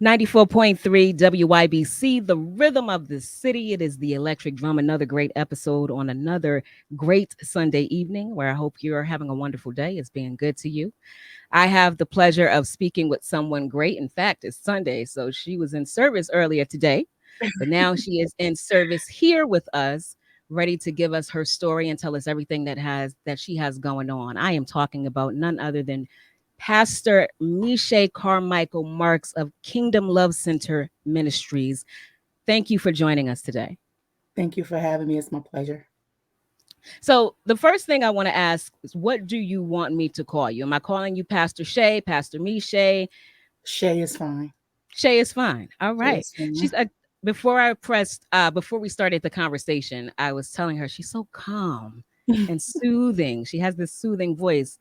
94.3 WYBC, the rhythm of the city. It is the electric drum. Another great episode on another great Sunday evening where I hope you're having a wonderful day. It's being good to you. I have the pleasure of speaking with someone great. In fact, it's Sunday, so she was in service earlier today, but now she is in service here with us, ready to give us her story and tell us everything that she has going on. I am talking about none other than Pastor Me'Shea Carmichael-Marks of Kingdom Love Center Ministries. Thank you for joining us today. Thank you for having me. It's my pleasure. So, the first thing I want to ask is, what do you want me to call you? Am I calling you Pastor Shay, Pastor Me'Shea? Shay is fine. Shay is fine. All Shay right. is fine. She's before we started the conversation, I was telling her she's so calm and soothing. She has this soothing voice.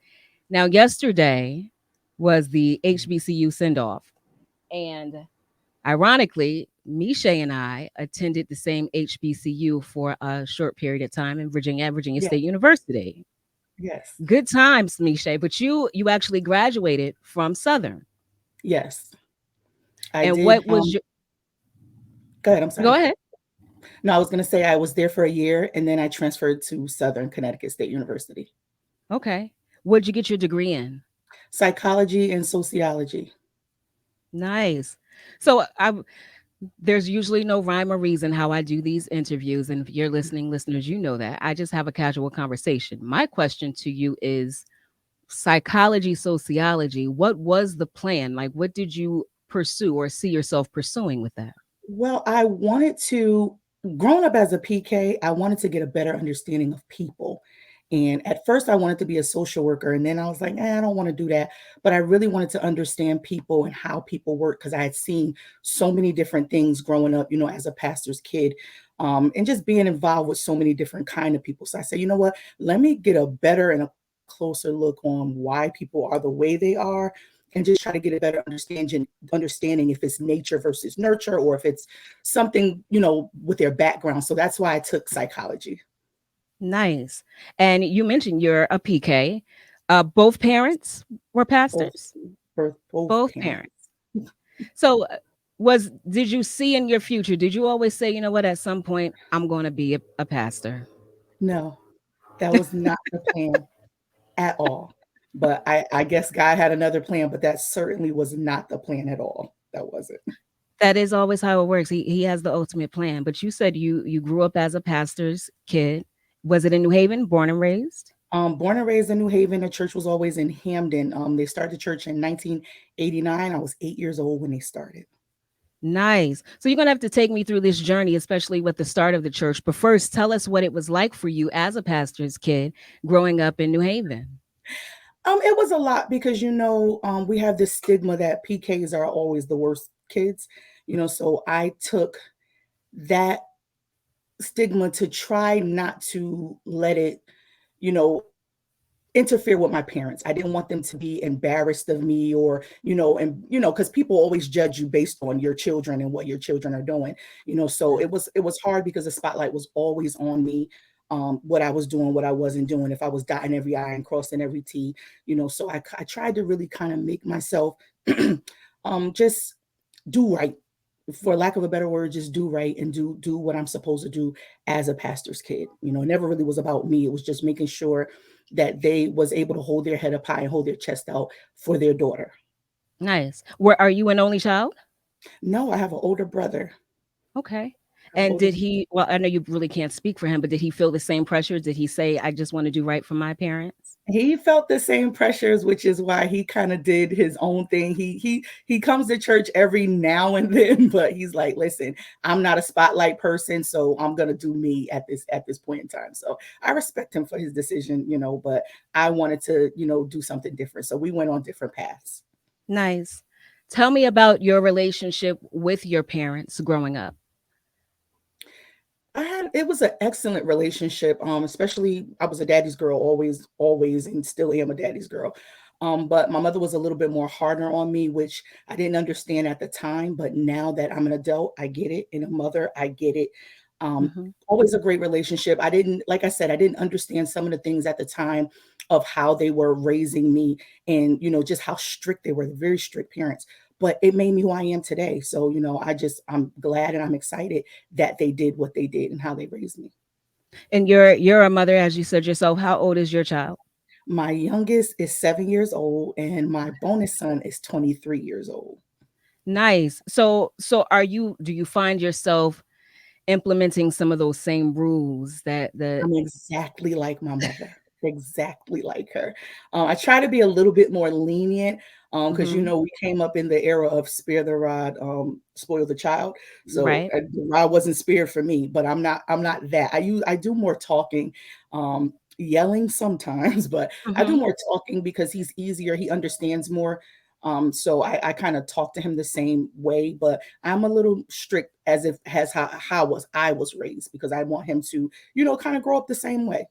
Now, yesterday was the HBCU send off. And ironically, Me'Shea and I attended the same HBCU for a short period of time in Virginia, at Virginia Yeah. State University. Yes. Good times, Me'Shea, but you actually graduated from Southern. Yes. I And did. what was your Go ahead. I'm go sorry. ahead? No, I was going to say I was there for a year and then I transferred to Southern Connecticut State University. Okay. What'd you get your degree in? Psychology and sociology. Nice. So there's usually no rhyme or reason how I do these interviews. And if you're listening, listeners, you know that. I just have a casual conversation. My question to you is psychology, sociology. What was the plan? Like, what did you pursue or see yourself pursuing with that? Well, I wanted to, growing up as a PK, I wanted to get a better understanding of people. And at first, I wanted to be a social worker. And then I was like, I don't want to do that. But I really wanted to understand people and how people work because I had seen so many different things growing up, as a pastor's kid. And just being involved with so many different kind of people. So I said, you know what? Let me get a better and a closer look on why people are the way they are and just try to get a better understanding if it's nature versus nurture or if it's something with their background. So that's why I took psychology. Nice. And you mentioned you're a PK. Both parents were both pastors? both Both parents. parents. So did you see in your future, did you always say, you know what, at some point I'm going to be a pastor? No, that was not the plan at all. But I guess God had another plan, but that certainly was not the plan at all. That wasn't. That is always how it works. He has the ultimate plan. But you said you grew up as a pastor's kid. Was it in New Haven, born and raised? Born and raised in New Haven, the church was always in Hamden. They started the church in 1989. I was 8 years old when they started. Nice. So you're gonna have to take me through this journey, especially with the start of the church. But first, tell us what it was like for you as a pastor's kid growing up in New Haven. It was a lot because we have this stigma that PKs are always the worst kids. So I took that stigma to try not to let it, you know, interfere with my parents. I didn't want them to be embarrassed of me or, because people always judge you based on your children and what your children are doing. So it was hard because the spotlight was always on me. What I was doing, what I wasn't doing, if I was dotting every I and crossing every T, so I tried to really kind of make myself just do right, for lack of a better word, just do right and do what I'm supposed to do as a pastor's kid. It never really was about me. It was just making sure that they was able to hold their head up high and hold their chest out for their daughter. Nice. Where are you an only child? No, I have an older brother. Okay. I have an And older did he, well, I know you really can't speak for him, but did he feel the same pressures? Did he say, I just want to do right for my parents? He felt the same pressures, which is why he kind of did his own thing. He comes to church every now and then, but he's like, listen, I'm not a spotlight person, so I'm gonna do me at this point in time. So I respect him for his decision, but I wanted to, do something different. So we went on different paths. Nice. Tell me about your relationship with your parents growing up. It was an excellent relationship. Especially I was a daddy's girl, always, and still am a daddy's girl. But my mother was a little bit more harder on me, which I didn't understand at the time. But now that I'm an adult, I get it. And a mother, I get it. Hmm. Always a great relationship. I didn't, like I said, I didn't understand some of the things at the time of how they were raising me and, just how strict they were, very strict parents. but it made me who I am today. So, I'm glad and I'm excited that they did what they did and how they raised me. And you're a mother, as you said yourself. How old is your child? My youngest is 7 years old, and my bonus son is 23 years old. Nice. So do you find yourself implementing some of those same rules that I'm exactly like my mother, exactly like her. I try to be a little bit more lenient, because Mhm. we came up in the era of spare the rod, spoil the child. So Right. the rod wasn't spared for me, but I'm not that. I do more talking, yelling sometimes, but I do Mhm. more talking because he's easier. He understands more. So I kind of talk to him the same way, but I'm a little strict as if as how was I was raised because I want him to kind of grow up the same way.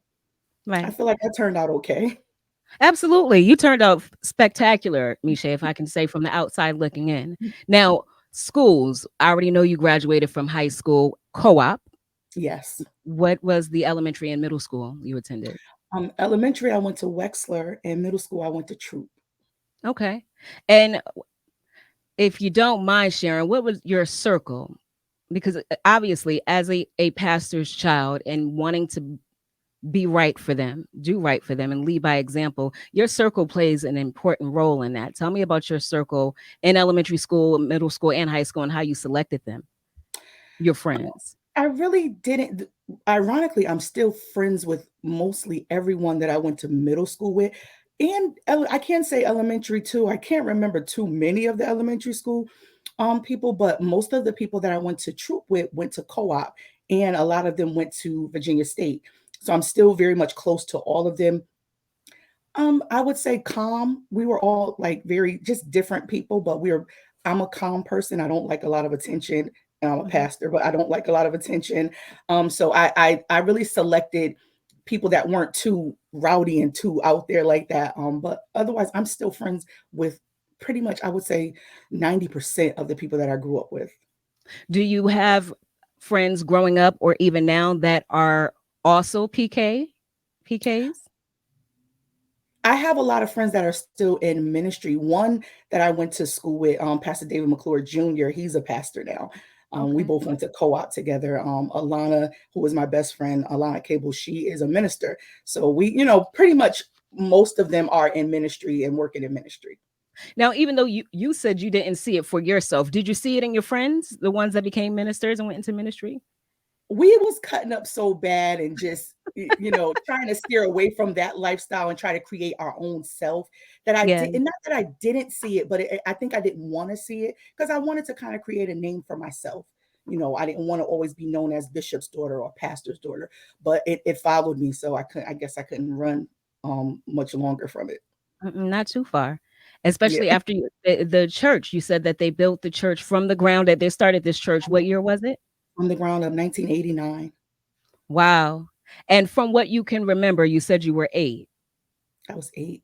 I Right. feel like that turned out okay. Absolutely. You turned out spectacular, Me'Shea, if I can say from the outside looking in. Now, schools, I already know you graduated from high school co-op. Yes. What was the elementary and middle school you attended? Elementary, I went to Wexler, and middle school, I went to Troop. Okay. And if you don't mind sharing, what was your circle? Because obviously, as a pastor's child and wanting to be right for them, do right for them, and lead by example, your circle plays an important role in that. Tell me about your circle in elementary school, middle school, and high school, and how you selected them, your friends. I really didn't. Ironically, I'm still friends with mostly everyone that I went to middle school with. And I can't say elementary too. I can't remember too many of the elementary school people, but most of the people that I went to troop with went to co-op, and a lot of them went to Virginia State. So I'm still very much close to all of them. I would say calm. We were all like very just different people, but I'm a calm person. I don't like a lot of attention. I'm a Mhm. pastor, but I don't like a lot of attention. So I really selected people that weren't too rowdy and too out there like that. But otherwise I'm still friends with pretty much I would say 90% of the people that I grew up with. Do you have friends growing up or even now that are also PKs? I have a lot of friends that are still in ministry. One that I went to school with, Pastor David McClure Jr., he's a pastor now. We Okay. both went to co-op together. Alana, who was my best friend, Alana Cable, she is a minister. So we, pretty much most of them are in ministry and working in ministry. Now, even though you said you didn't see it for yourself, did you see it in your friends, the ones that became ministers and went into ministry? We was cutting up so bad and just trying to steer away from that lifestyle and try to create our own self that I Yeah. did, and not that I didn't see it, but I think I didn't want to see it because I wanted to kind of create a name for myself. I didn't want to always be known as bishop's daughter or pastor's daughter, but it followed me, so I guess I couldn't run much longer from it. Mm-mm, not too far. Yeah. Especially after the church, you said that they built the church from the ground that they started this church. What year was it? On the ground of 1989. Wow. And from what you can remember, you said you were 8. I was eight,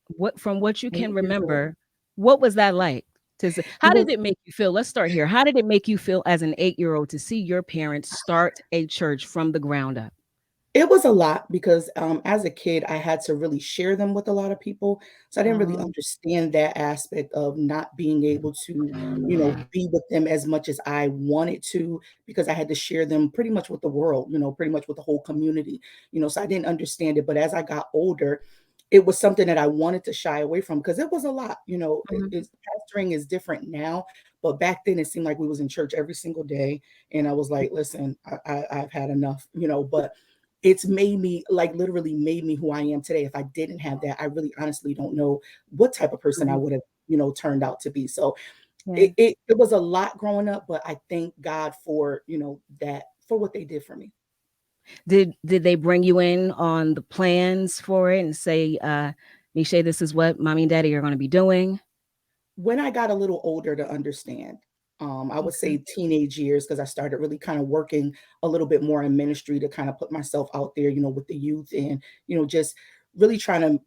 What from what you can 8 years old. remember, what was that like? It How did was it make you feel? Let's start here. How did it make you feel as an 8-year-old to see your parents start a church from the ground up? It was a lot because, as a kid, I had to really share them with a lot of people, so I didn't really Oh, understand that aspect of not being able to, be with them as much as I wanted to because I had to share them pretty much with the world, pretty much with the whole community, so I didn't understand it, but as I got older, it was something that I wanted to shy away from because it was a lot, mhm. it's pastoring is different now, but back then it seemed like we was in church every single day, and I was like, "Listen, I've had enough," but it's made me like literally made me who I am today. If I didn't have that, I really honestly don't know what type of person I Mhm. would have, turned out to be. So Yeah. it was a lot growing up, but I thank God for, that for what they did for me. Did they bring you in on the plans for it and say, Miche, this is what mommy and daddy are gonna be doing? When I got a little older to understand, I would Okay. say teenage years, because I started really kind of working a little bit more in ministry to kind of put myself out there, with the youth and, just really trying to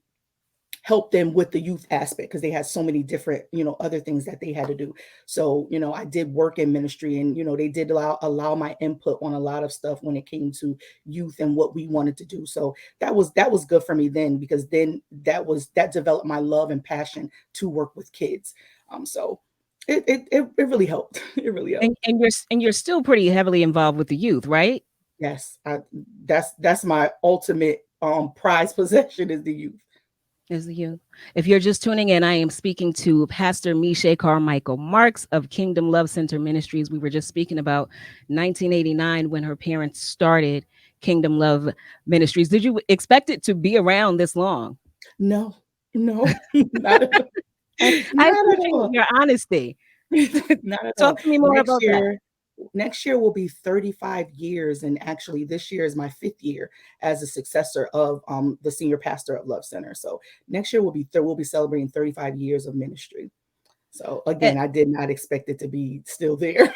help them with the youth aspect because they had so many different other things that they had to do. So I did work in ministry, and they did allow my input on a lot of stuff when it came to youth and what we wanted to do. So that was good for me then, because then that developed my love and passion to work with kids. So It really helped. It really helped. And you're still pretty heavily involved with the youth, right? Yes, that's my ultimate prize possession is the youth. Is the youth. If you're just tuning in, I am speaking to Pastor Me'Shea Carmichael-Marks of Kingdom Love Center Ministries. We were just speaking about 1989 when her parents started Kingdom Love Ministries. Did you expect it to be around this long? No, no, not at all. I Not at appreciate all. your honesty. Not at all. Talk to me more Next about that. year, next year will be 35 years, and actually this year is my 5th year as a successor of the senior pastor of Love Center. So next year we'll be celebrating 35 years of ministry. So A- again, I did not expect it to be still there.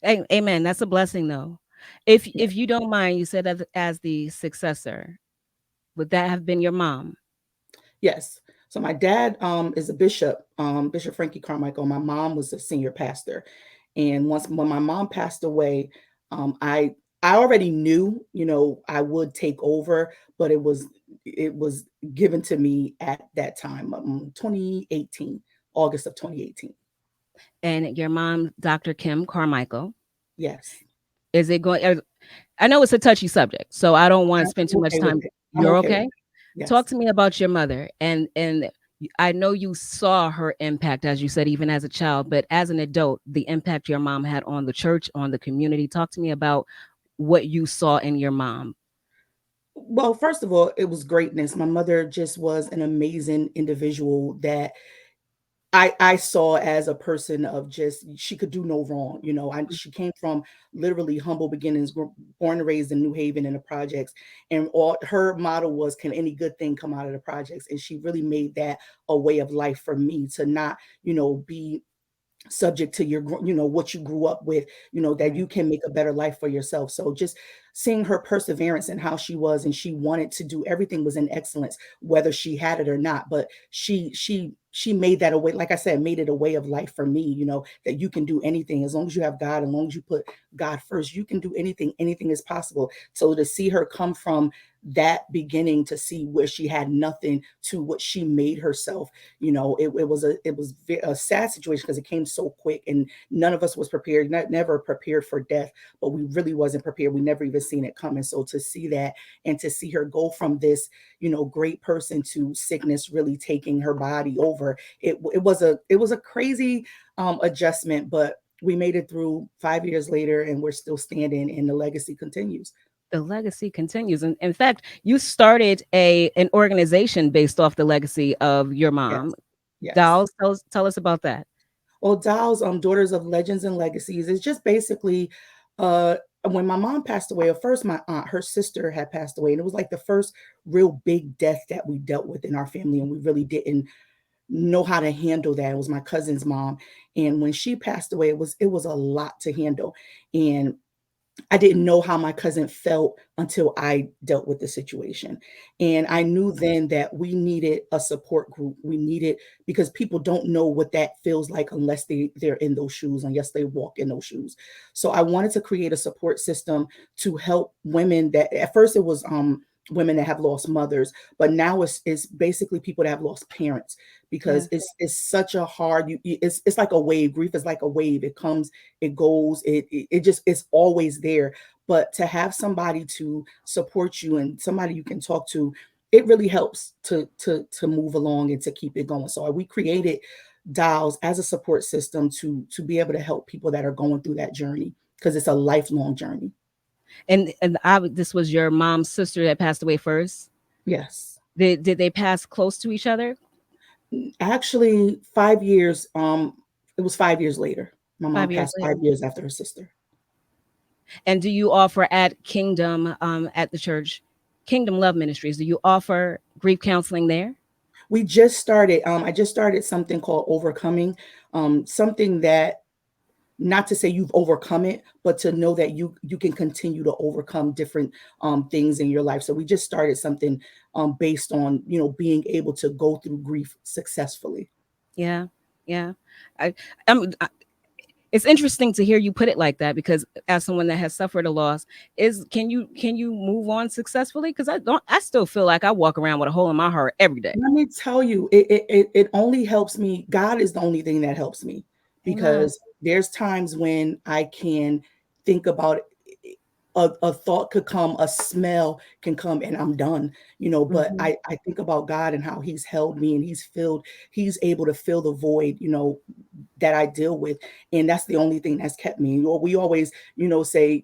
Amen. That's a blessing, though. If Yeah. if you don't mind, you said as the successor. Would that have been your mom? Yes. So my dad is a bishop, Bishop Frankie Carmichael. My mom was a senior pastor, and once when my mom passed away, um, I I already knew, I would take over, but it was given to me at that time, 2018, August of 2018. And your mom, Dr. Kim Carmichael, Yes, is it going? I know it's a touchy subject, so I don't want to spend I'm too much okay with time. it. I'm You're okay with okay? it. Talk Yes. to me about your mother, and I know you saw her impact, as you said, even as a child, but as an adult, the impact your mom had on the church, on the community. Talk to me about what you saw in your mom. Well, first of all, it was greatness. My mother just was an amazing individual that I saw as a person of just she could do no wrong. She came from literally humble beginnings, born and raised in New Haven in the projects, and all her motto was, "Can any good thing come out of the projects?" And she really made that a way of life for me to not, be subject to what you grew up with, that Right. you can make a better life for yourself. So just seeing her perseverance and how she was, and she wanted to do everything was in excellence, whether she had it or not. But she made that a way, like I said, made it a way of life for me, that you can do anything as long as you have God, as long as you put God first, you can do anything. Anything is possible. So to see her come from that beginning to see where she had nothing to what she made herself, it was a sad situation because it came so quick, and none of us was prepared, never prepared for death, but we really wasn't prepared. We never even seen it coming. So to see that, and to see her go from this, great person to sickness really taking her body over, it was a crazy adjustment, but we made it through 5 years later, and we're still standing, and the legacy continues. The legacy continues, and in fact, you started a an organization based off the legacy of your Yes, mom. yes. Dolls, tell us about that. Well, Dow's Daughters of Legends and Legacies is just basically uh when my mom passed away, at first my aunt, her sister had passed away, and it was like the first real big death that we dealt with in our family, and we really didn't know how to handle that. It was my cousin's mom, and when she passed away, it was a lot to handle. And I didn't know how my cousin felt until I dealt with the situation. And I knew then that we needed a support group. We needed, because people don't know what that feels like unless they're in those shoes, unless they walk in those shoes. So I wanted to create a support system to help women that at first it was women that have lost mothers, but now it's basically people that have lost parents, because Yes. it's such a hard it's like a wave. Grief is like a wave. It comes, it goes, it just it's always there. But to have somebody to support you and somebody you can talk to, it really helps to move along and to keep it going. So we created Dials as a support system to be able to help people that are going through that journey, because it's a lifelong journey. And this was your mom's sister that passed away first. Yes. Did they pass close to each other? Actually, 5 years, it was 5 years later. My mom 5 years passed later. 5 years after her sister. And do you offer at Kingdom, at the church, Kingdom Love Ministries? Do you offer grief counseling there? We just started, I just started something called Overcoming, something that, not to say you've overcome it, but to know that you can continue to overcome different things in your life. So we just started something based on, being able to go through grief successfully. Yeah, yeah. I, I'm. It's interesting to hear you put it like that because as someone that has suffered a loss, is can you move on successfully? Because I still feel like I walk around with a hole in my heart every day. Let me tell you, it only helps me. God is the only thing that helps me, Amen. because there's times when I can think about it, a thought could come, a smell can come, and I'm done, but Mhm. I think about God and how he's held me, and he's able to fill the void, that I deal with. And that's the only thing that's kept me. Or we always, say,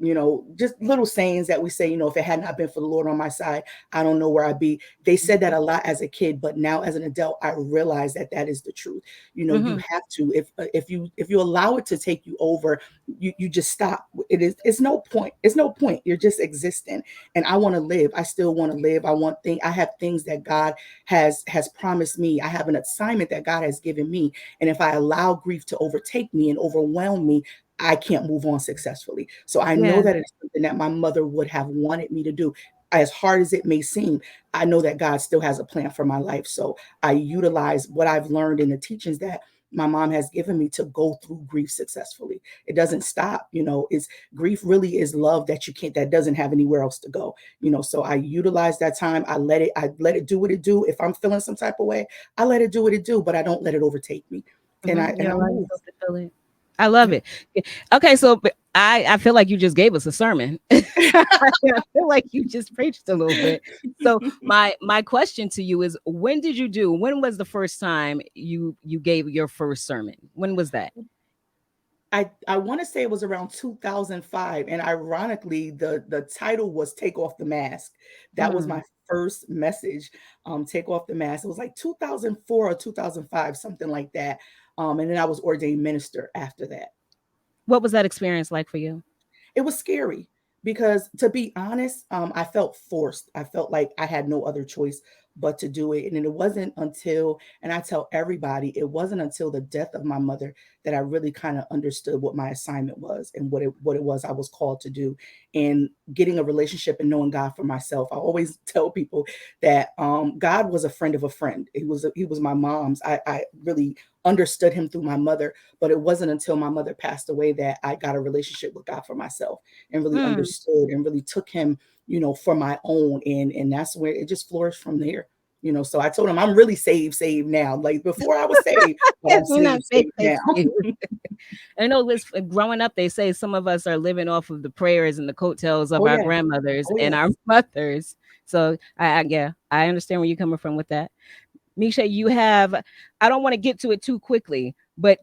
just little sayings that we say, if it had not been for the Lord on my side, I don't know where I'd be. They said that a lot as a kid, but now as an adult, I realize that that is the truth. You Mhm. have to, if you allow it to take you over, you just stop. It's no point. It's no point. You're just existing. And I want to live. I still want to live. I have things that God has promised me. I have an assignment that God has given me. And if I allow grief to overtake me and overwhelm me, I can't move on successfully. So I know Yeah. that it's something that my mother would have wanted me to do. As hard as it may seem, I know that God still has a plan for my life. So I utilize what I've learned in the teachings that my mom has given me to go through grief successfully. It doesn't stop. It's grief really is love that you can't, that doesn't have anywhere else to go. So I utilize that time. I let it do what it do. If I'm feeling some type of way, I let it do what it do, but I don't let it overtake me. And I Mhm. and You I allow move. yourself to feel it. I love Yeah. it. Okay, so but I feel like you just gave us a sermon. I feel like you just preached a little bit. So my question to you is, when was the first time you gave your first sermon? When was that? I want to say it was around 2005, and ironically, the title was "Take Off the Mask." That was Mm. my first message. Take off the mask. It was like 2004 or 2005, something like that. And then I was ordained minister after that. What was that experience like for you? It was scary because, to be honest, I felt forced. I felt like I had no other choice but to do it. And then it wasn't until, and I tell everybody, it wasn't until the death of my mother that I really kind of understood what my assignment was and what it was I was called to do. And getting a relationship and knowing God for myself. I always tell people that God was a friend of a friend. He was my mom's. I really understood him through my mother, but it wasn't until my mother passed away that I got a relationship with God for myself and really Mm. understood and really took him, for my own. And that's where it just flourished from there. So I told him I'm really saved now. Like before I was saved, but I'm You're not safe, saved safe, now. safe. I know this growing up, they say some of us are living off of the prayers and the coattails of Oh our yeah. grandmothers Oh and our yes. mothers. So yeah, I understand where you're coming from with that. Misha, I don't want to get to it too quickly, but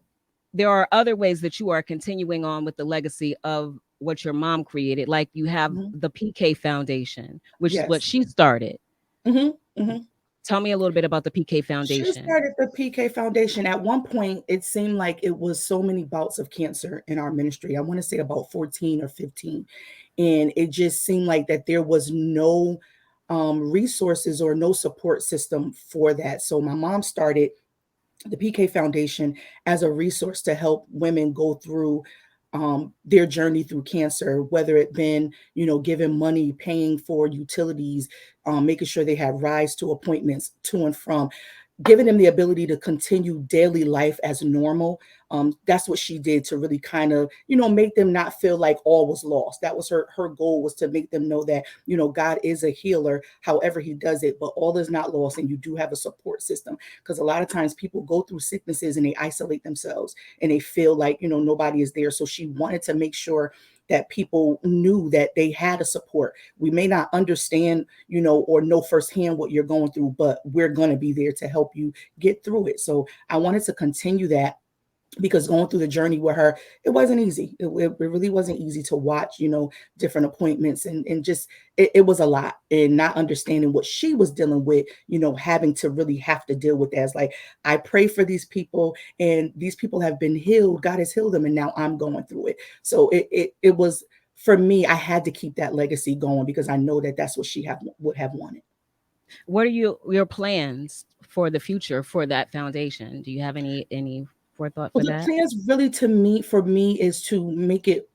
there are other ways that you are continuing on with the legacy of what your mom created. Like you have Mhm. the PK Foundation, which is what Yes. she started. Hmm. Hmm. Tell me a little bit about the PK She Foundation. started the PK Foundation. At one point, it seemed like it was so many bouts of cancer in our ministry. I want to say about 14 or 15. And it just seemed like that there was no resources or no support system for that. So my mom started the PK Foundation as a resource to help women go through their journey through cancer, whether it been, giving money, paying for utilities, making sure they had rides to appointments to and from, giving them the ability to continue daily life as normal. That's what she did to really kind of, make them not feel like all was lost. That was her goal, was to make them know that, God is a healer, however he does it, but all is not lost. And you do have a support system, because a lot of times people go through sicknesses and they isolate themselves and they feel like, nobody is there. So she wanted to make sure that people knew that they had a support. We may not understand, or know firsthand what you're going through, but we're going to be there to help you get through it. So I wanted to continue that, because going through the journey with her, it wasn't easy. It really wasn't easy to watch, different appointments, and just it was a lot, and not understanding what she was dealing with, having to really have to deal with that. It's like, I pray for these people, and these people have been healed. God has healed them, and now I'm going through it. So it was, for me, I had to keep that legacy going, because I know that that's what would have wanted. What are your plans for the future for that foundation? Do you have any forethought Well, for the that? plans really, for me, is to make it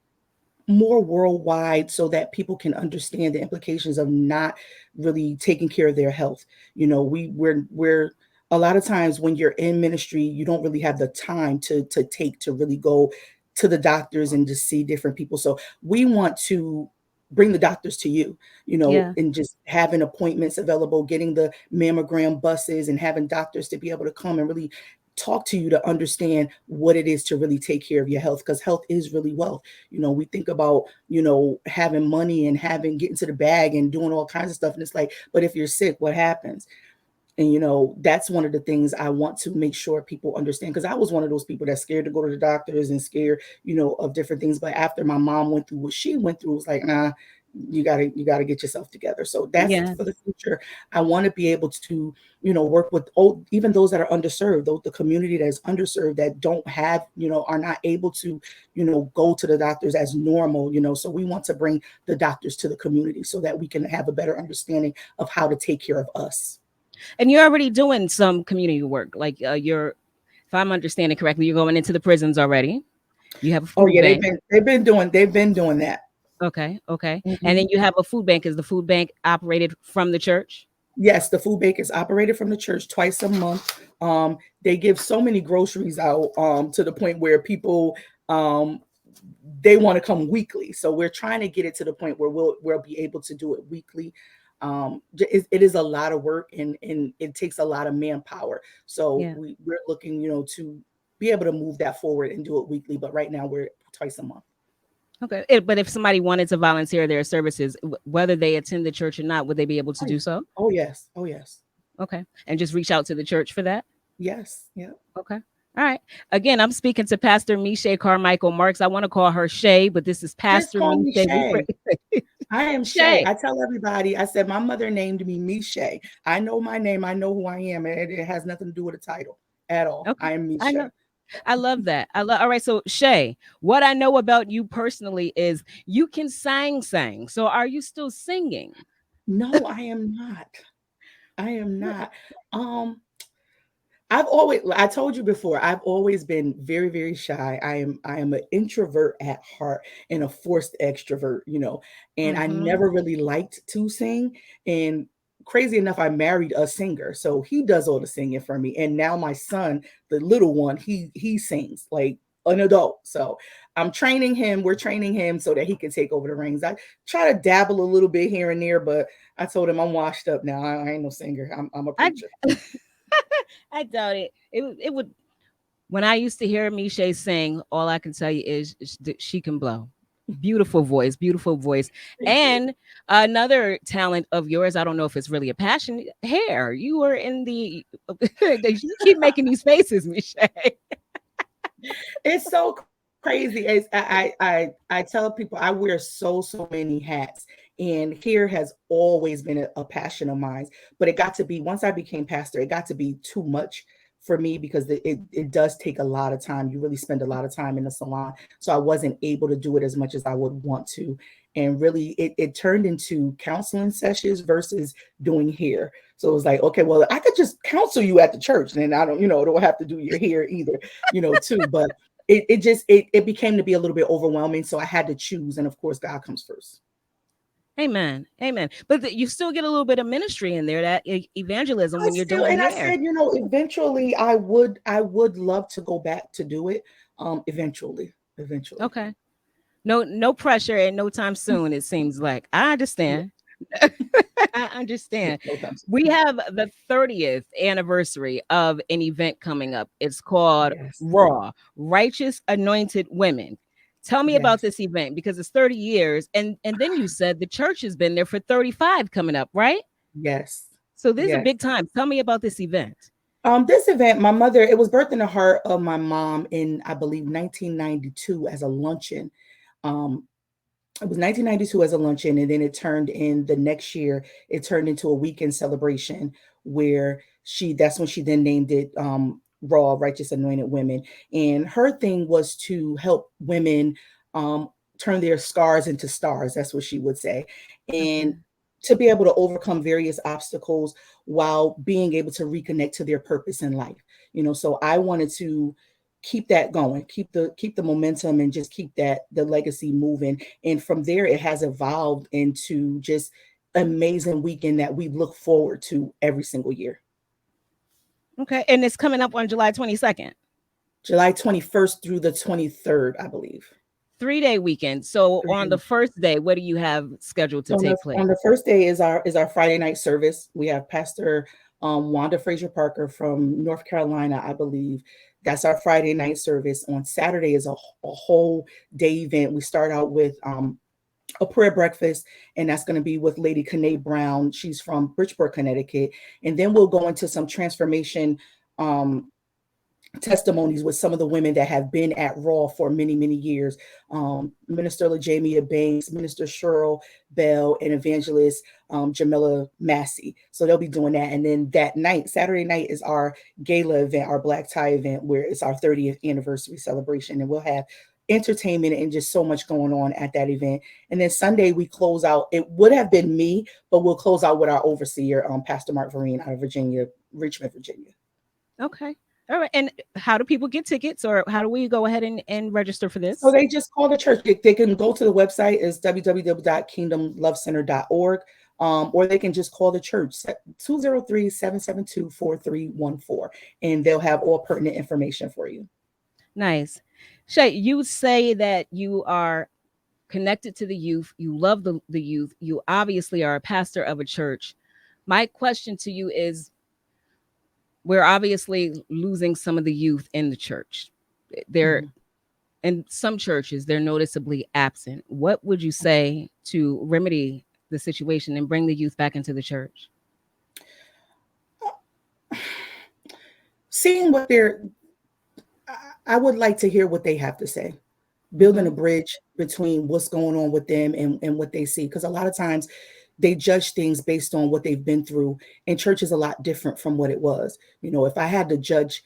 more worldwide, so that people can understand the implications of not really taking care of their health. We're a lot of times when you're in ministry, you don't really have the time to take to really go to the doctors and just see different people. So we want to bring the doctors to you, Yeah. and just having appointments available, getting the mammogram buses and having doctors to be able to come and really talk to you to understand what it is to really take care of your health, because health is really wealth. We think about, having money and having getting to the bag and doing all kinds of stuff. And it's like, but if you're sick, what happens? And that's one of the things I want to make sure people understand, because I was one of those people that's scared to go to the doctors and scared, of different things. But after my mom went through what she went through, it was like, nah, you gotta get yourself together. So that's Yeah. for the future. I want to be able to, work with even those that are underserved, those the community that is underserved, that don't have, are not able to, go to the doctors as normal. So we want to bring the doctors to the community so that we can have a better understanding of how to take care of us. And you're already doing some community work. Like if I'm understanding correctly, you're going into the prisons already. You have a Oh food yeah, bank. they've been doing that. Okay. Okay. And Mhm. then you have a food bank. Is the food bank operated from the church? Yes, the food bank is operated from the church twice a month. They give so many groceries out, to the point where people, um, they want to come weekly. So we're trying to get it to the point where we'll be able to do it weekly. It is a lot of work, and it takes a lot of manpower. So Yeah. we're looking, to be able to move that forward and do it weekly. But right now we're twice a month. Okay. But if somebody wanted to volunteer their services, whether they attend the church or not, would they be able to Oh, yeah. do so? Oh yes. Oh yes. Okay. And just reach out to the church for that? Yes. Yeah. Okay. All right. Again, I'm speaking to Pastor Me'Shea Carmichael-Marks. I want to call her Shay, but this is Just Pastor call me Me'Shea. Shay. I am Shay. Shay. I tell everybody, I said, my mother named me Me'Shea. I know my name. I know who I am. And it has nothing to do with a title at all. Okay. I am I Me'Shea. know. I love that. I love. All right. So Shay, what I know about you personally is you can sang. So are you still singing? No, I am not. I am not. Um, I told you before, I've always been very, very shy. I am an introvert at heart and a forced extrovert, and I Mm-hmm. never really liked to sing. And crazy enough, I married a singer. So he does all the singing for me. And now my son, the little one, he sings like an adult. So we're training him so that he can take over the reins. I try to dabble a little bit here and there, but I told him I'm washed up now. I ain't no singer. I'm a I preacher. I doubt it. It would. When I used to hear Me'Shea sing, all I can tell you is that she can blow. Beautiful voice, beautiful voice. Thank you. And another talent of yours, I don't know if it's really a passion, hair. You were in the you keep making these faces, Me'Shea. It's so crazy. I tell people I wear so many hats, and hair has always been a passion of mine. But it got to be, once I became pastor, it got to be too much for me, because it does take a lot of time. You really spend a lot of time in the salon, so I wasn't able to do it as much as I would want to. And really, it turned into counseling sessions versus doing hair. So it was like, okay, well, I could just counsel you at the church, and I don't have to do your hair either, too. But it became to be a little bit overwhelming. So I had to choose. And of course, God comes first. Amen. Amen. But you still get a little bit of ministry in there, that evangelism I when you're still, doing and I hair. said, eventually I would love to go back to do it. Eventually. Okay. No pressure and no time soon, it seems like. I Yeah, understand. I yeah, understand. no time We soon. have the 30th anniversary of an event coming up. It's called Yes, Raw, Righteous Anointed Women. Tell me about yes, this event because it's 30 years. And then you said the church has been there for 35 coming up, right? yes, So this is a yes. big time. Tell me about this event. This event, my mother, it was birthed in the heart of my mom in, I believe, 1992 as a luncheon. Um, it was 1992 as a luncheon, and then it turned in the next year. It turned into a weekend celebration where that's when she then named it, Raw, Righteous Anointed Women. And her thing was to help women, um, turn their scars into stars. That's what she would say. And Okay. to be able to overcome various obstacles while being able to reconnect to their purpose in life. So I wanted to keep that going, keep the momentum, and just keep the legacy moving. And from there, it has evolved into just amazing weekend that we look forward to every single year. Okay. And it's coming up on July 22nd. July 21st through the 23rd, I believe. 3-day weekend. So on the 3 days. first day, what do you have scheduled to So take place? on the first day is our Friday night service. We have Pastor Wanda Fraser Parker from North Carolina, I believe. That's our Friday night service. On Saturday is a whole day event. We start out with a prayer breakfast, and that's going to be with Lady Kanae Brown. She's from Bridgeport, Connecticut. And then we'll go into some transformation um, testimonies with some of the women that have been at Raw for many, many years. Minister LaJamia Banks, Minister Cheryl Bell, and Evangelist Jamila Massey. So they'll be doing that. And then that night, Saturday night, is our gala event, our black tie event, where it's our 30th anniversary celebration. And we'll have entertainment and just so much going on at that event. And then Sunday we close out. It would have been me, but we'll close out with our overseer, Pastor Mark Vereen out of Virginia, Richmond, Virginia. Okay. All right. And how do people get tickets, or how do we go ahead and register for So this? they just call the church. They can go to the website is www.kingdomlovecenter.org, or they can just call the church 203-772-4314, and they'll have all pertinent information for you. Nice. Shay, you say that you are connected to the youth. You love the youth. You obviously are a pastor of a church. My question to you is, we're obviously losing some of the youth in the church. They're Mhm. in some churches, they're noticeably absent. What would you say to remedy the situation and bring the youth back into the church? Seeing what they're, I would like to hear what they have to say. Building a Mm-hmm. bridge between what's going on with them and what they see. Because a lot of times they judge things based on what they've been through, and church is a lot different from what it was. If I had to judge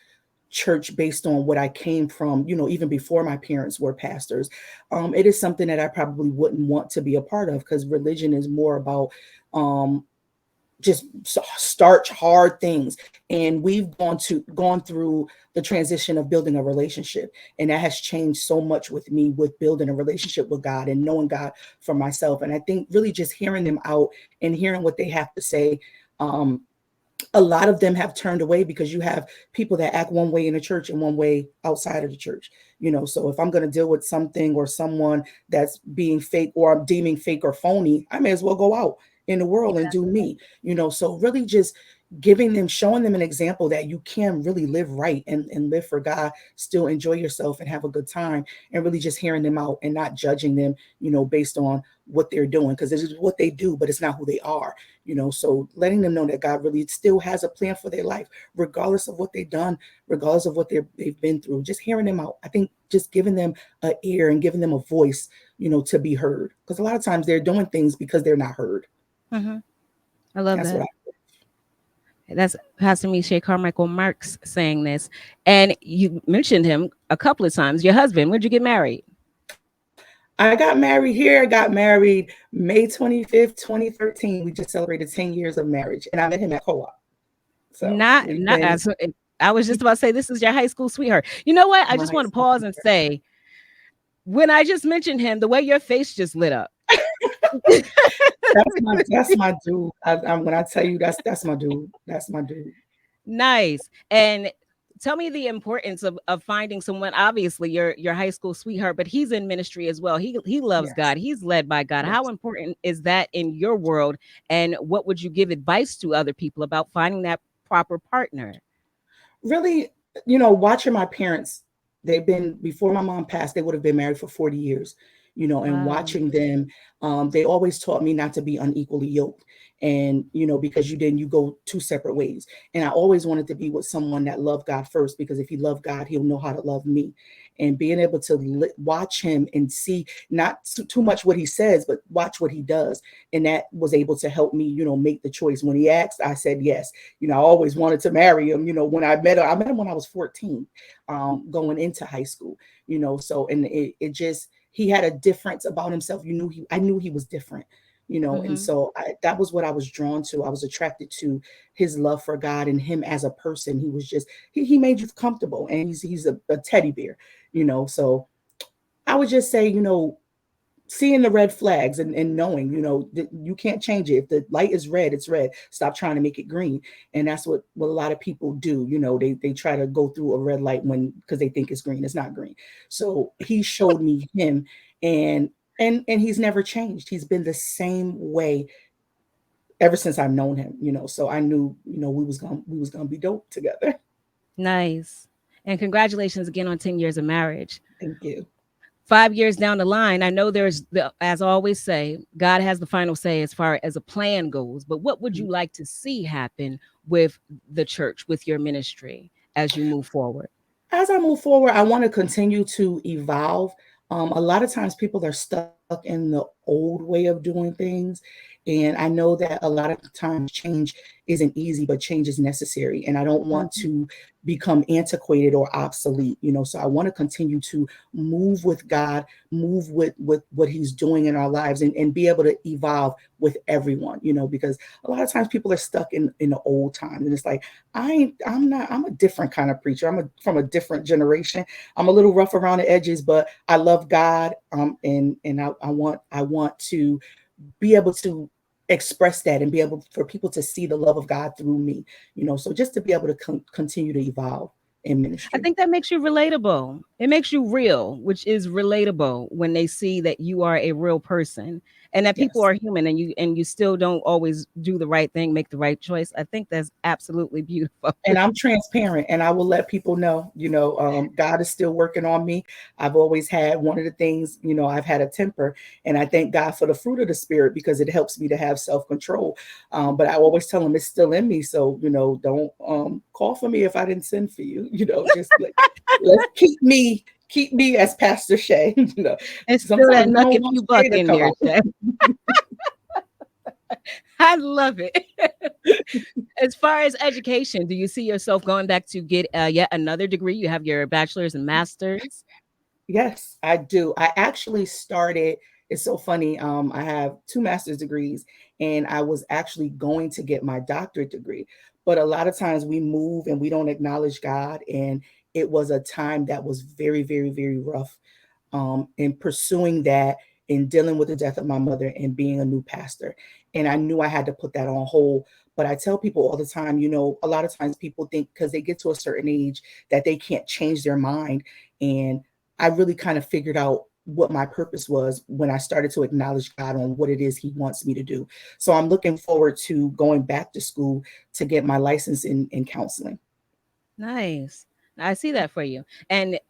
church based on what I came from, even before my parents were pastors, it is something that I probably wouldn't want to be a part of, because religion is more about um, just starch hard things, and we've gone through the transition of building a relationship, and that has changed so much with me, with building a relationship with God and knowing God for myself. And I think really just hearing them out and hearing what they have to say. A lot of them have turned away, because you have people that act one way in the church and one way outside of the church. So if I'm going to deal with something or someone that's being fake, or I'm deeming fake or phony, I may as well go out in the world and do me. So really just giving them, showing them an example that you can really live right, and live for God, still enjoy yourself and have a good time, and really just hearing them out and not judging them, based on what they're doing, because this is what they do, but it's not who they are. So letting them know that God really still has a plan for their life, regardless of what they've done, regardless of what they've been through. Just hearing them out. I think just giving them an ear and giving them a voice, to be heard, because a lot of times they're doing things because they're not heard. Mm-hmm. I love That's what that. I. That's Pastor Me'Shea Carmichael-Marks saying this. And you mentioned him a couple of times. Your husband, when'd you get married? I got married here. I got married May 25th, 2013. We just celebrated 10 years of marriage, and I met him at co-op. So we've Not been as I was just about to say, this is your high school sweetheart. You know what? I my just high want to school pause and sweetheart. say, when I just mentioned him, the way your face just lit up. That's my dude. When I tell you that's my dude. That's my dude. Nice. And tell me the importance of finding someone. Obviously, your high school sweetheart, but he's in ministry as well. He loves Yes, God. He's led by God. How yes. important is that in your world? And what would you give advice to other people about finding that proper partner? Really, watching my parents, they've been, before my mom passed, they would have been married for 40 years, and Wow. watching them, they always taught me not to be unequally yoked. And, because you go two separate ways. And I always wanted to be with someone that loved God first, because if he loved God, he'll know how to love me. And being able to watch him and see not too much what he says, but watch what he does. And that was able to help me, make the choice. When he asked, I said yes. I always wanted to marry him. When I met him when I was 14, going into high school, so, and it just, he had a difference about himself. I knew he was different, and Hmm. so that was what I was drawn to. I was attracted to his love for God and him as a person. He was just, he made you comfortable, and he's a teddy bear, so I would just say, seeing the red flags and knowing, that you can't change it. If the light is red, it's red. Stop trying to make it green. And that's what a lot of people do. They try to go through a red light when because they think it's green. It's not green. So he showed me him, and and he's never changed. He's been the same way ever since I've known him. So I knew, we was gonna be dope together. Nice. And congratulations again on 10 years of marriage. Thank you. 5 years down the line, I know as I always say, God has the final say as far as a plan goes. But what would you like to see happen with the church, with your ministry as you move forward? As I move forward, I want to continue to evolve. A lot of times people are stuck in the old way of doing things. And I know that a lot of times change isn't easy, but change is necessary. And I don't want Mhm. to become antiquated or obsolete. So I want to continue to move with God, move with what He's doing in our lives, and be able to evolve with everyone, because a lot of times people are stuck in the old time. And it's like, I'm a different kind of preacher. From a different generation. I'm a little rough around the edges, but I love God. And I want to be able to express that and be able for people to see the love of God through me. So just to be able to continue to evolve in I ministry. think that makes you relatable. It makes you real, which is relatable when they see that you are a real person and that people Yes. are human, and you still don't always do the right thing, make the right choice. I think that's absolutely beautiful. And I'm transparent, and I will let people know, God is still working on me. I've always had one of the things, I've had a temper, and I thank God for the fruit of the spirit because it helps me to have self-control. But I always tell them it's still in me. So, don't call for me if I didn't send for you, just like, let's keep me as Pastor Shay. It's still Sometimes that we nuck don't if want you buck Shay to in come there, out. Shay. I love it. As far as education, do you see yourself going back to get yet another degree? You have your bachelor's and master's. Yes, I do. I actually started, it's so funny. I have two master's degrees, and I was actually going to get my doctorate degree. But a lot of times we move and we don't acknowledge God. And it was a time that was very, very, very rough, in pursuing that and dealing with the death of my mother and being a new pastor. And I knew I had to put that on hold. But I tell people all the time, a lot of times people think because they get to a certain age that they can't change their mind. And I really kind of figured out what my purpose was when I started to acknowledge God on what it is He wants me to do. So I'm looking forward to going back to school to get my license in counseling. Nice. I see that for you. And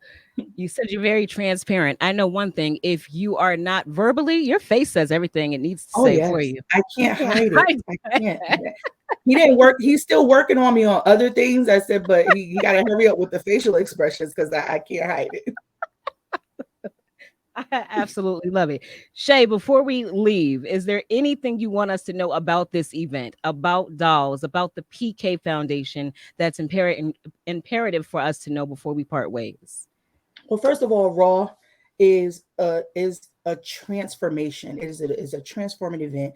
you said you're very transparent. I know one thing, if you are not verbally, your face says everything it needs to Oh say for yes, you. I You can't can't hide it. hide I can't. that. He didn't work. He's still working on me on other things. I said, but he got to hurry up with the facial expressions because I can't hide it. I absolutely love it. Shay, before we leave, is there anything you want us to know about this event, about dolls, about the PK Foundation that's imperative for us to know before we part ways? Well, first of all, Raw is a transformation. It is a transformative event.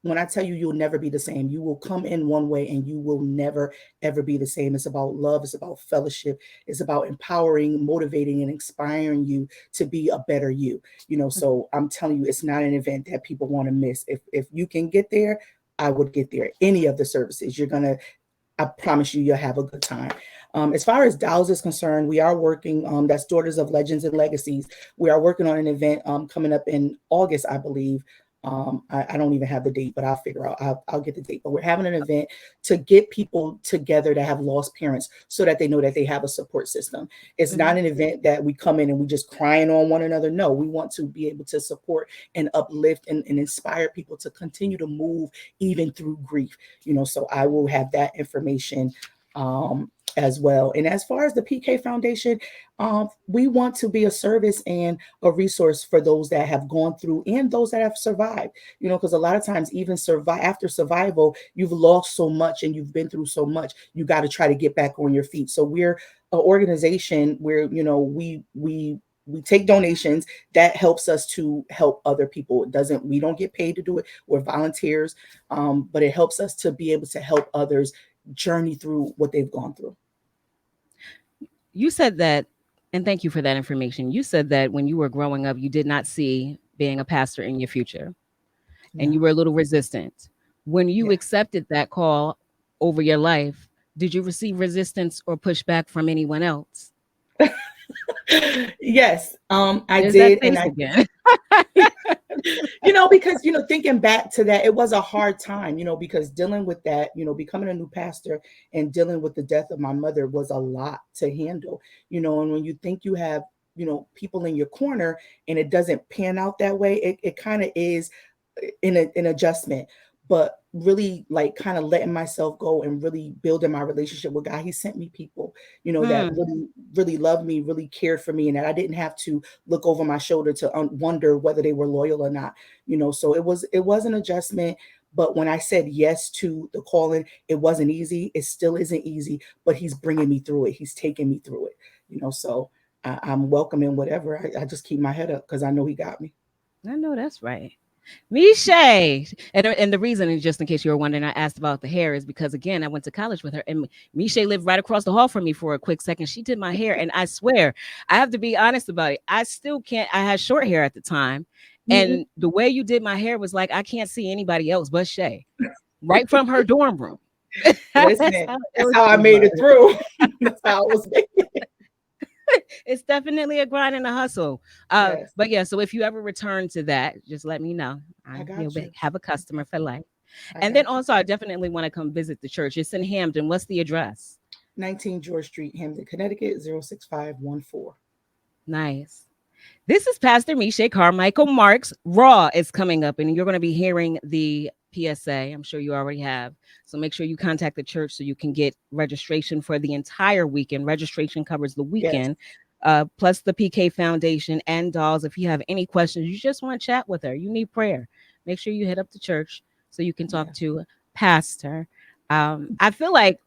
When I tell you, you'll never be the same. You will come in one way and you will never ever be the same. It's about love. It's about fellowship. It's about empowering, motivating, and inspiring you to be a better you. So I'm telling you, it's not an event that people want to miss. If you can get there, I would get there. Any of the services, I promise you'll have a good time. As far as DAOs is concerned, we are working, that's Daughters of Legends and Legacies. We are working on an event coming up in August, I believe. I don't even have the date, but I'll figure out, I'll get the date. But we're having an event to get people together that have lost parents so that they know that they have a support system. It's not Mhm. an event that we come in and we just crying on one another. No, we want to be able to support and uplift and inspire people to continue to move even through grief. So I will have that information as well. And as far as the PK Foundation, we want to be a service and a resource for those that have gone through and those that have survived, because a lot of times, even after survival, you've lost so much and you've been through so much, you got to try to get back on your feet. So we're an organization where, we take donations that helps us to help other people. We don't get paid to do it. We're volunteers, but it helps us to be able to help others journey through what they've gone through. You said that, and thank you for that information. You said that when you were growing up, you did not see being a pastor in your future, and Yeah. you were a little resistant. When you Yeah. accepted that call over your life, did you receive resistance or pushback from anyone else? Yes, I There's that did, and face I again. because thinking back to that, it was a hard time, because dealing with that, becoming a new pastor and dealing with the death of my mother was a lot to handle, and when you think you have, people in your corner and it doesn't pan out that way, it kind of is an adjustment. But really, like, kind of letting myself go and really building my relationship with God. He sent me people, that Hmm. really loved me, really cared for me, and that I didn't have to look over my shoulder to wonder whether they were loyal or not. So it was an adjustment. But when I said yes to the calling, it wasn't easy. It still isn't easy, but he's bringing me through it. He's taking me through it. So I'm welcoming whatever. I just keep my head up because I know he got me. I know that's right. Me'Shea. And the reason, and just in case you were wondering, I asked about the hair is because, again, I went to college with her, and Me'Shea lived right across the hall from me for a quick second. She did my hair, and I swear, I have to be honest about it. I still can't. I had short hair at the time, Mhm. and the way you did my hair was like I can't see anybody else but Shay, right from her dorm room. That's Listen, how that's ill how I she made was. it through. That's how I was making it. It's definitely a grind and a hustle. Yes, But yeah, so if you ever return to that, just let me know. I You'll got you. have a I customer got for you. life. I And then got you. also, I definitely want to come visit the church. It's in Hamden. What's the address? 19 George Street, Hamden, Connecticut, 06514. Nice. This is Pastor Me'Shea Carmichael-Marks. Raw is coming up, and you're going to be hearing the PSA. I'm sure you already have. So make sure you contact the church so you can get registration for the entire weekend. Registration covers the Yes, weekend, plus the PK Foundation and dolls. If you have any questions, you just want to chat with her, you need prayer, make sure you hit up the church so you can talk yes. to Pastor. I feel like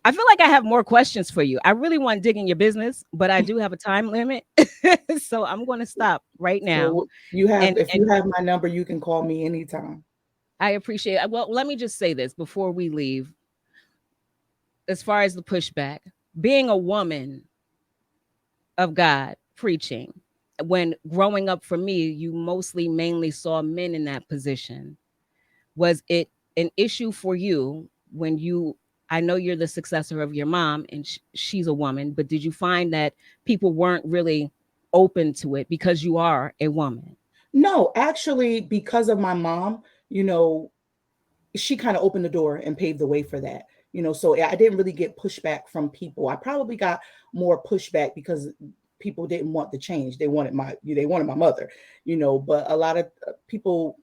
I have more questions for you. I really want to dig in your business, but I do have a time limit. So I'm going to stop right now. Well, you have, And if and you have my number, you can call me anytime. I appreciate it. Well, let me just say this before we leave. As far as the pushback, being a woman of God preaching, when growing up for me, you mostly mainly saw men in that position. Was it an issue for you when you, I know you're the successor of your mom and she's a woman, but did you find that people weren't really open to it because you are a woman? No, actually, because of my mom, you know, she kind of opened the door and paved the way for that. So I didn't really get pushback from people. I probably got more pushback because people didn't want the change. They wanted my mother, but a lot of people,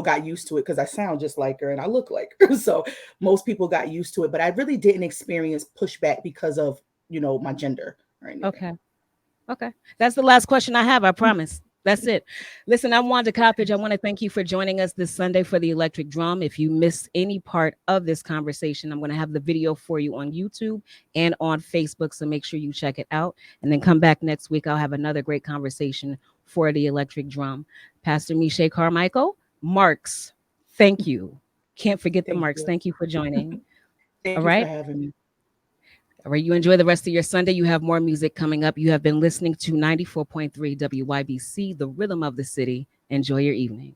got used to it because I sound just like her and I look like her. So most people got used to it, but I really didn't experience pushback because of, my gender or anything. Okay. Okay. That's the last question I have. I promise. That's it. Listen, I'm Wanda Coppage. I want to thank you for joining us this Sunday for the Electric Drum. If you missed any part of this conversation, I'm going to have the video for you on YouTube and on Facebook. So make sure you check it out. And then come back next week. I'll have another great conversation for the Electric Drum. Pastor Me'Shea Carmichael, Marks, thank you. Can't forget the Thank Marks. you. Thank you for joining. All Thank you for right. having me. All right, you enjoy the rest of your Sunday. You have more music coming up. You have been listening to 94.3 WYBC, the rhythm of the city. Enjoy your evening.